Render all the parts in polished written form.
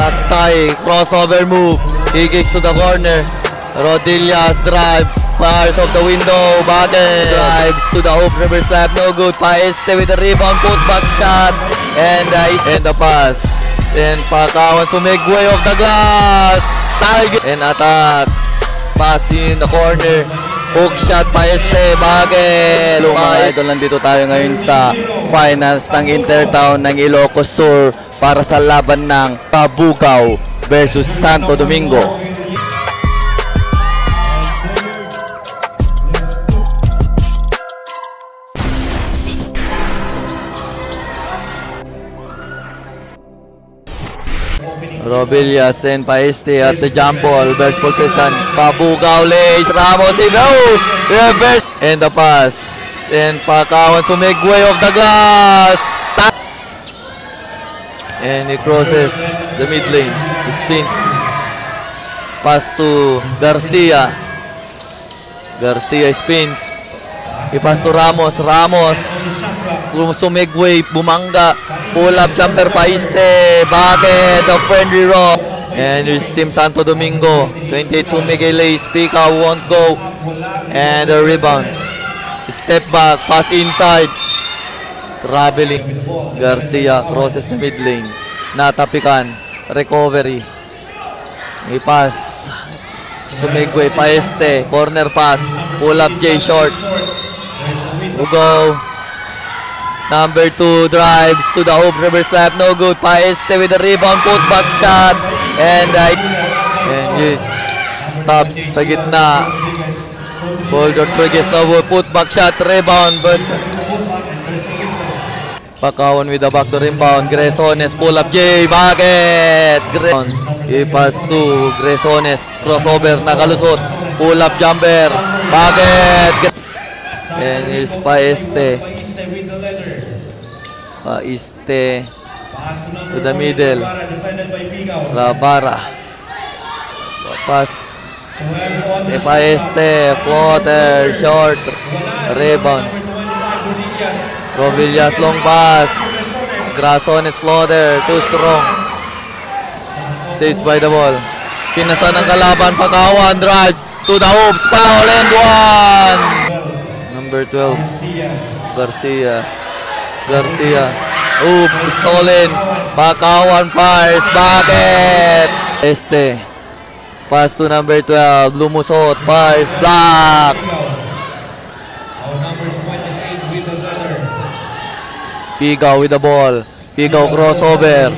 Taktay, crossover move. He kicks to the corner. Rodillas drives, fires off the window. Bagay drives to the hoop, reverse slap, no good. Paeste with the rebound, put back shot. And the pass. And Pakawan sumigway off the glass. Tiger and attacks. Pass in the corner. Hook shot, Paeste, Bagay. Mga idol, nandito tayo ngayon sa finals ng Intertown ng Ilocos Sur para sa laban ng Cabugao versus Santo Domingo. Robillas and Paeste at the jump ball. Reverse possession. Cabugao lays. Ramos in the reverse. And the pass. And Pakawan sumigway off the glass. And he crosses the mid lane. He spins. Pass to Garcia. Garcia spins. He pass to Ramos. Ramos sumigway. Bumangga. Pull up jumper Paiste. Bakit? The friendly rock. And here's Team Santo Domingo. 28 Miguel Lays. Pika won't go. And the rebound. Step back. Pass inside. Traveling. Garcia crosses the mid lane. Natapikan. Recovery. May pass. Sumigway. Paiste. Corner pass. Pull up J short. Go. Number 2 drives to the hoop, reverse slap, no good. Paeste with the rebound, put back shot. And yes, stops sa gitna. Paul Rodriguez, no good, put back shot, rebound. Pakawan with the backdoor rebound. Gresones, pull up J, Bakit. I-pass to Gresones, crossover, nakalusot. Pull up jumper, Bakit. And here's Paeste. Paiste to the middle. Rabara. Pass. Paiste. Floater. Short. Rebound. Robillas long pass. Grasones floater. Too strong. Saves by the ball. Pinasa ng kalaban. Pakawan drives to the hoops. Foul and one. Number 12. Garcia. Oop, stolen. Pakawan fires. Bakit? Este. Pass to number 12. Lumusot. Fires. Block. Pigao with the ball. Pigao crossover.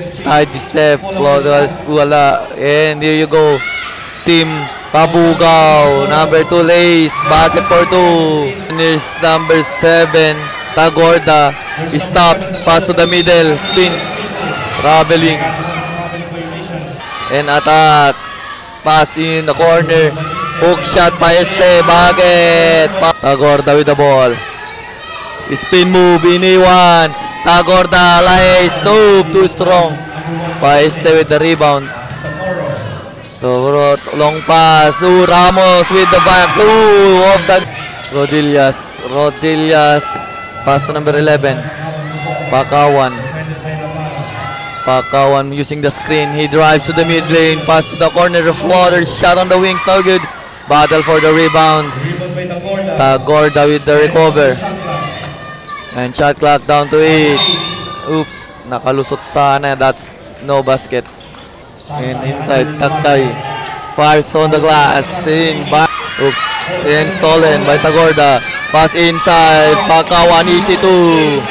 Side step. Wala. And here you go. Team Cabugao. Number 2 Lays. Bakit for 2. And here's number 7. Tagorda, he stops, pass to the middle, spins, traveling, and attacks, pass in the corner, hook shot, Paeste, Bakit, Tagorda with the ball, spin move, iniwan, Tagorda, lays, too strong, Paeste with the rebound, long pass, Ramos with the back, off the, Rodillas, pass to number 11. Pakawan using the screen. He drives to the mid lane. Pass to the corner. The floater. Shot on the wings. No good. Battle for the rebound. Tagorda with the recover. And shot clock down to 8. Oops. Nakalusot sana. That's no basket. And inside. Taktay. Fires on the glass. In back. Oops. And stolen by Tagorda. Pass inside, Pakawan easy to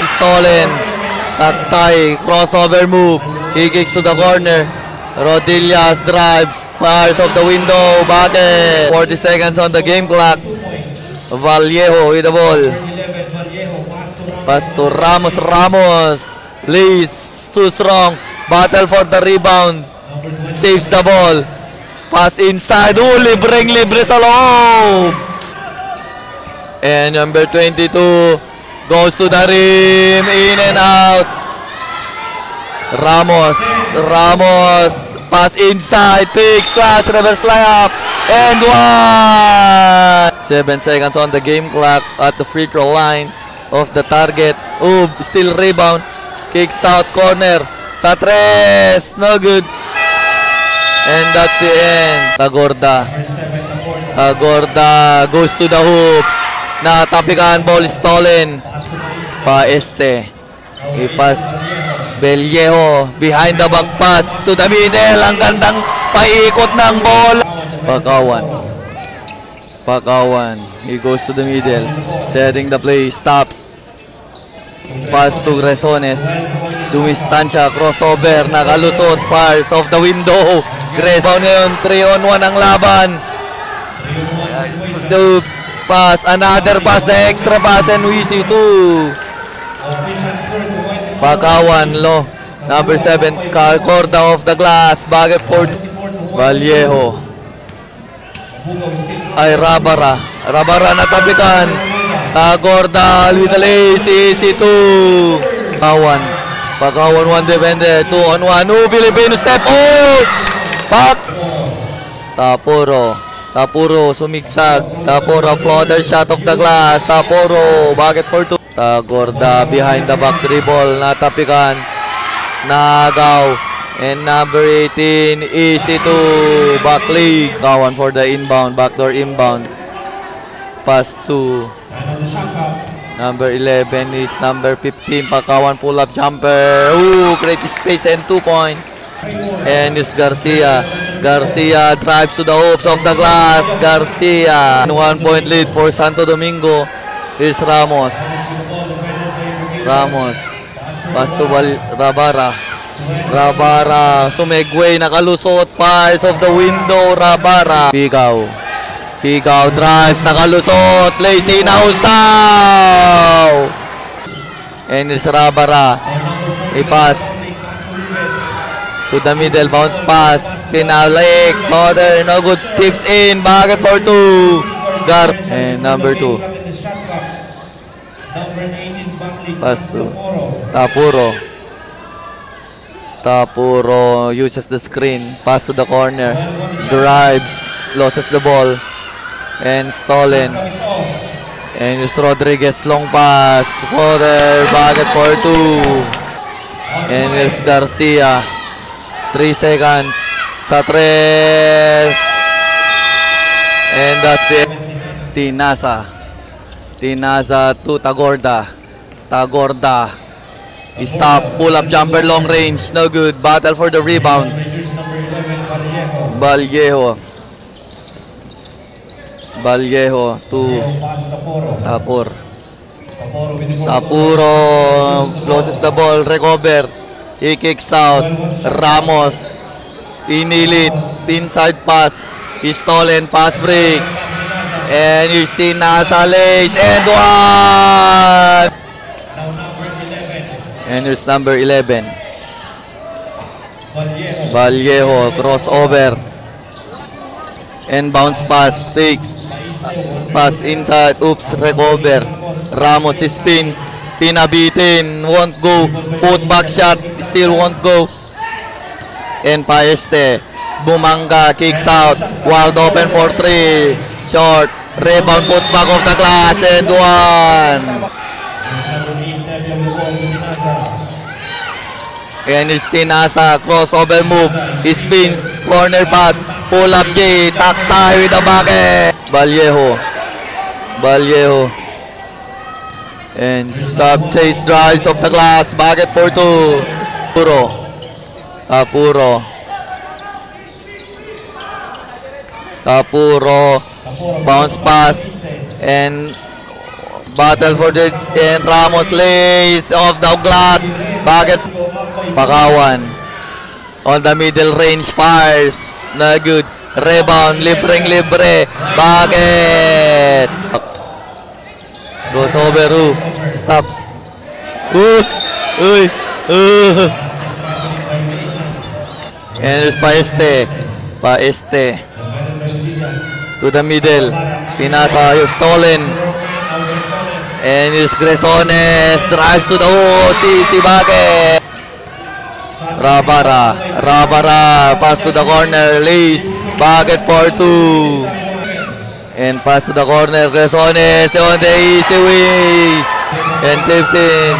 stolen. Taktay, crossover move. He kicks to the corner. Rodillas drives, fires off the window. Bakit? 40 seconds on the game clock. Vallejo with the ball. Pass to Ramos. Lays, too strong. Battle for the rebound. Saves the ball. Pass inside. Libre sa loob. And number 22 goes to the rim, in and out. Ramos, pass inside, picks, clash, reverse layup, and one. 7 seconds on the game clock at the free throw line of the target. Still rebound, kicks out corner, Sa tres. No good. And that's the end. Tagorda. Tagorda goes to the hoops. Natapikan, ball stolen. Paeste. Ipas. Vallejo. Behind the back pass to the middle. Ang gandang paikot ng ball. Pakawan. Pakawan. He goes to the middle. Setting the play. Stops. Pass to Gresones. Dumistansya. Crossover. Nakalusot. Fires off the window. Gresones ngayon. 3-on-1 ang laban. Oops. Pass. Another pass. The extra pass. And we see 2. Pakawan. Low. Number 7. Corda off the glass. Baget for Vallejo. Ay Rabara. Rabara natapikan. Tagorda with the lace. Easy 2. Pakawan. Pakawan 1 defender. 2-on-1. Filipino step. Oh! Pak! Tapuro. Tapuro sumigsag. Tapuro floater shot of the glass. Tapuro. Baget for 2. Tagorda behind the back dribble. Natapikan. Nagaw. And number 18, easy to Buckley. Kawan for the inbound, backdoor inbound. Pass to number 11 is number 15. Pakawan pull-up jumper. Ooh, great space and 2 points. And it's Garcia. Garcia drives to the hoops of the glass. Garcia. 1 point lead for Santo Domingo. Here's Ramos. Ramos. Pass to Rabara. Rabara, sumegway, nakalusot, fires of the window, Rabara. Pigaw. Pigaw drives, nakalusot, lazy na usaw. And it's Rabara. I-pass. To the middle, bounce pass. Pinalik, Mother, no good, tips in, baget for 2. Guard. And number 2. Pass to Tapuro. Tapuro uses the screen, pass to the corner, drives, loses the ball, and stolen. And it's Rodriguez, long pass, further, baget for 2. And it's Garcia, 3 seconds, sa 3. And that's the Tinasa. Tinasa to Tagorda. Tagorda. Stop, pull-up jumper, long range, no good. Battle for the rebound. Vallejo. Vallejo to Tapur. Tapuro loses the ball, recover. He kicks out. Ramos. Inilit, inside pass. He's stolen, pass break. And Justin Nasa lays and 1. And here's number 11. Vallejo, crossover. And bounce pass, fakes. Pass inside, oops, recover. Ramos spins, pinabitin, won't go. Put back shot, still won't go. And Paeste, Bumanga, kicks out. Wide open for 3. Short, rebound, put back of the glass, and 1. And it's Tinasa, crossover move, he spins, corner pass, pull up J, taktay with the bucket. Vallejo. Vallejo. And sub-chase drives off the glass, bucket for 2. Puro. Tapuro. Tapuro. Bounce pass. And battle for this. And Ramos lays off the glass. Bucket. Pakawan. On the middle range, fires. No good. Rebound. Libre. Bucket. Goes over. Stops. And it's Paeste. Paeste. To the middle. Pinasa. Stolen. And it's Gresones. Drives to the si Bucket. Rabara, pass to the corner, lays, bucket for 2. And pass to the corner, Gresones on the easy way. And tips in.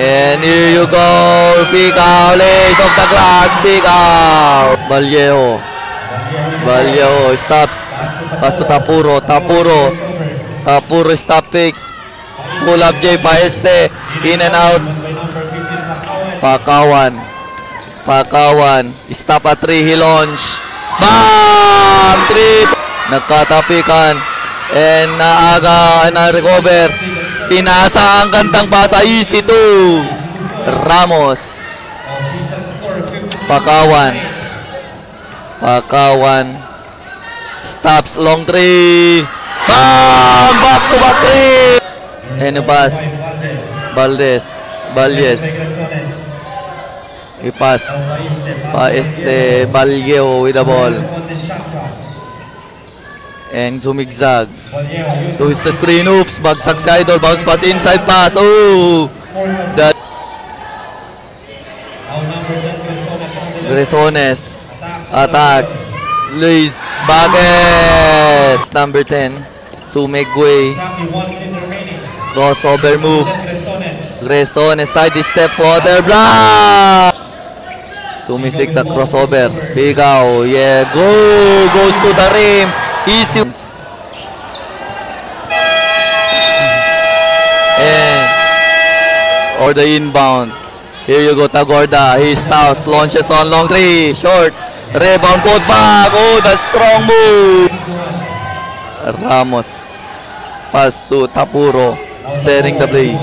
And here you go. Pick out. Lace of the glass. Pick out. Vallejo. Vallejo stops. Pass to Tapuro. Tapuro. Tapuro stop fix. Pull up J. Paeste. In and out. Pakawan. Pakawan. Stop at 3. He launch. Bam! 3. Nagkatapikan. And naaga. Na-recover. Pinasa ang gandang pasa. Easy 2. Ramos. Pakawan. Pakawan. Stops. Long 3. Bam! Back to back 3. And a pass. Valdez. Valles. I-pass. Paeste. Vallejo with the ball. And zumigzag. So it's the screen. Oops. Bagsak si Idol. Bounce pass. Inside pass. Oh! That. Gresones. Attacks. Luis. Bucket. Number 10. Sumegway. Crossover move. Gresones. Side step. Water block. Sumisik sa crossover. Bigaw. Yeah. Go. Goes to the rim. Easy. And or the inbound. Here you go, Tagorda. He stops, launches on long 3. Short. Rebound, put back. Oh, the strong move. Ramos. Pass to Tapuro. Setting the play.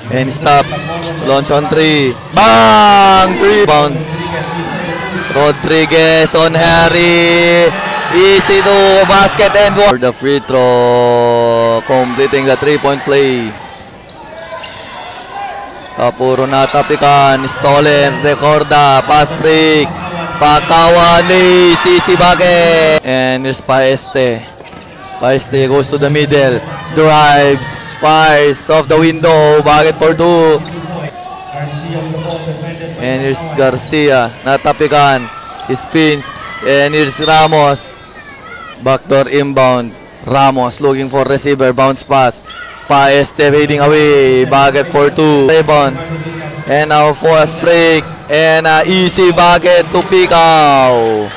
And stops. Launch on 3. Bang! 3. Bound. Rodriguez on Harry. Easy to basket and for the free throw. Completing the 3-point play. Tapuro na tapikan. Stolen. Recorda. Pass break. Pakawan. Easy bucket. And here's Paeste. Paeste goes to the middle. Drives. Fires off the window. Bucket for 2. And here's Garcia. Natapikan. Spins. And here's Ramos. Backdoor inbound. Ramos looking for receiver. Bounce pass. Paeste fading away. Bucket for 2. Rebound. And now fast break. And easy bucket to pick out.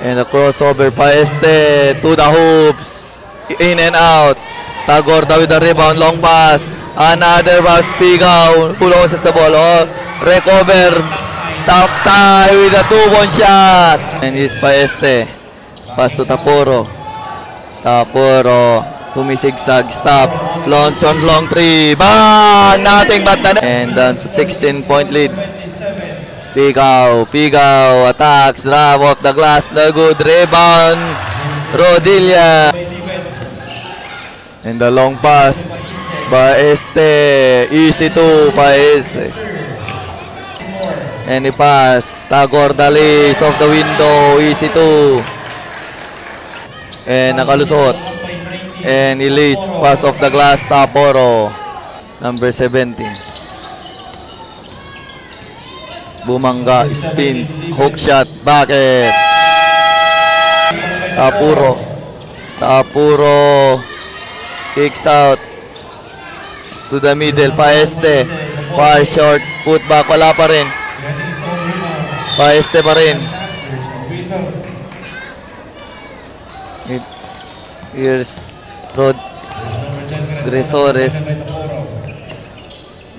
And the crossover. Paeste to the hoops. In and out. Tagorda with the rebound. Long pass. Another pass. Pick out. Who loses the ball? Oh, recover. Top tie with a 2-point shot. And he's Paeste. Pass to Tapuro. Tapuro. Sumisigsag. Stop. Launch on long 3. Bang! Nothing but the net. And that's a 16-point lead. Pigaw. Pigaw. Attacks. Drop off the glass. No good. Rebound. Rodilla. And the long pass. Paeste. Easy to Paeste. And the pass. Tagorda lays off the window. Easy to. And nakalusot. And he lays. Pass off the glass. Taporo. Number 17. Bumanga. Spins. Hook shot. Bucket. Tapuro. Tapuro. Kicks out. To the middle. Paeste. Far short. Put back. Wala pa rin. Paeste pa rin. Here's Rod Gresores.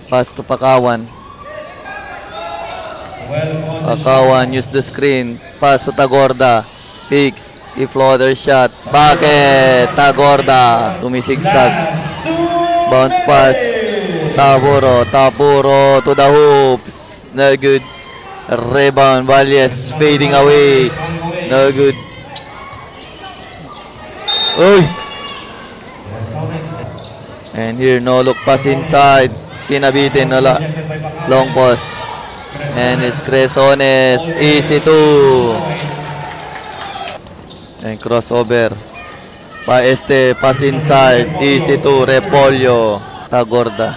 Pass to Pakawan. Pakawan use the screen. Pass to Tagorda. Picks. I-floater shot. Bucket. Tagorda. Tumisigsag. Bounce pass. Tapuro. Tapuro to the hoops. No good. Rebound. Valles fading away. No good. Uy! And here, no look pass inside. Pinabitin. Long pass. And it's Cresones. Easy 2. And crossover. Paeste. Pass inside. Easy 2. Repolyo. Tagorda.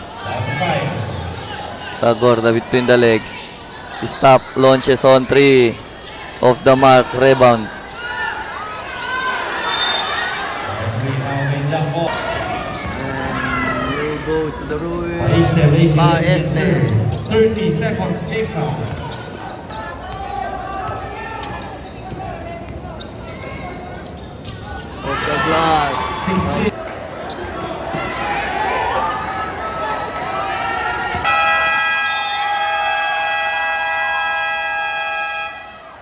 Tagorda between the legs. Stop. Launches on 3. Off the mark. Rebound. Step Racing Paes na. 30 seconds game count. Of the glass. 16.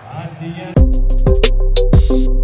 At the end.